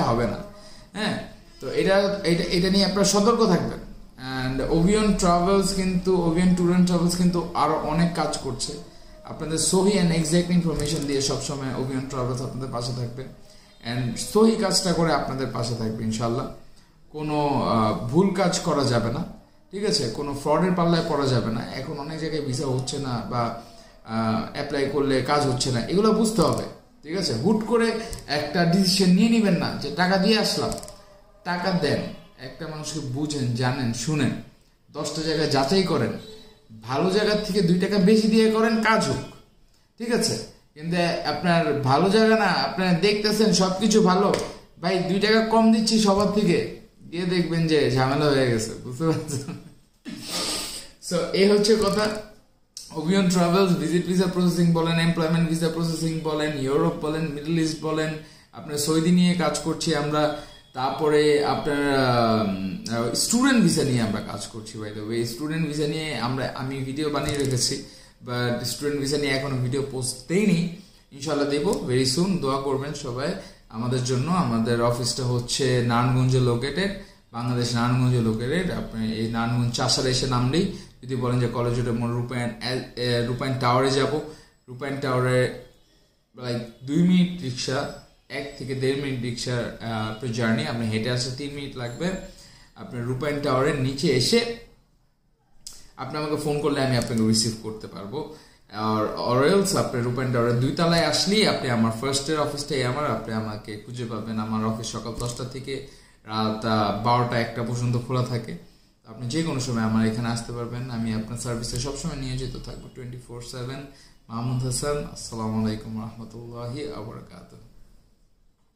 হবে না। হ্যাঁ, তো এটা নিয়ে আপনারা সতর্ক থাকবেন। অ্যান্ড ওভিয়ন ট্রাভেলস কিন্তু, ওভিয়ন ট্যুর অ্যান্ড ট্রাভেলস কিন্তু আরো অনেক কাজ করছে। আপনাদের সহি অ্যান্ড এক্সাক্ট ইনফরমেশন দিয়ে সবসময় ওভিয়ন ট্রাভেলস আপনাদের পাশে থাকবে অ্যান্ড সহি কাজটা করে আপনাদের পাশে থাকবে ইনশাল্লাহ। কোনো ভুল কাজ করা যাবে না, ঠিক আছে? কোনো ফ্রডের পাল্লায় পড়া যাবে না। এখন অনেক জায়গায় ভিসা হচ্ছে না বা অ্যাপ্লাই করলে কাজ হচ্ছে না, এগুলো বুঝতে হবে, ঠিক আছে? হুট করে একটা ডিসিশন নিয়ে নেবেন না যে টাকা দিয়ে আসলাম। টাকা দেন, একটা মানুষকে বুঝেন, জানেন, শুনেন, 10টা জায়গা যাচাই করেন, ভালো জায়গার থেকে 2 টাকা বেশি দিয়ে করেন, কাজ হোক, ঠিক আছে? কিন্তু আপনার ভালো জায়গা না, আপনারা দেখতেছেন সবকিছু ভালো, ভাই 2 টাকা কম দিচ্ছি সবার থেকে, গিয়ে দেখবেন যে ঝামেলা হয়ে গেছে, বুঝতে পারছেন? সো এই হচ্ছে কথা। ওভিয়ন ট্রাভেলস ভিজিট ভিসা প্রসেসিং বলেন, এমপ্লয়মেন্ট ভিসা প্রসেসিং বলেন, ইউরোপ বলেন, মিডল ইস্ট বলেন, আপনার সৌদি নিয়ে কাজ করছি আমরা। তারপরে আপনার স্টুডেন্ট ভিসা নিয়ে আমরা কাজ করছি। By the way, student visa নিয়ে আমি ভিডিও বানিয়ে রেখেছি, বাট স্টুডেন্ট ভিসা নিয়ে এখনো ভিডিও পোস্ট দেইনি, ইনশাল্লাহ দেবো ভেরি সুন। দোয়া করবেন সবাই আমাদের জন্য। আমাদের অফিসটা হচ্ছে নারায়ণগঞ্জে লোকেটেড, বাংলাদেশ নারায়ণগঞ্জে লোকেটেড। আপনি এই নারায়ণগঞ্জ চাষার এসে নামলেই, যদি বলেন যে কলেজ রোডের মোড় রূপায়ণ টাওয়ারে যাব, রূপায়ণ টাওয়ারে লাইক 2 মিনিট রিক্সা, 1 থেকে 1.5 মিনিট রিক্সার জার্নি। আপনি হেঁটে আসতে 3 মিনিট লাগবে। আপনার রূপায়ণ টাওয়ারের নিচে এসে আপনি আমাকে ফোন করলে আমি আপনাকে রিসিভ করতে পারবো। আর অরেলস আপনার রূপায়ণ টাওয়ারের 2 তলায় আসলেই আপনি আমার ফার্স্টের অফিসটাই আপনি আমাকে খুঁজে পাবেন। আমার অফিস সকাল 10টা থেকে রাত 12টা 1টা পর্যন্ত খোলা থাকে। আপনি যে কোনো সময় আমার এখানে আসতে পারবেন। আমি আপনার সার্ভিসে সবসময় নিয়োজিত থাকবো 24/7। মাহমুদ হাসান। আসসালামু আলাইকুম রহমতুল্লাহি ওয়া বারাকাতুহু।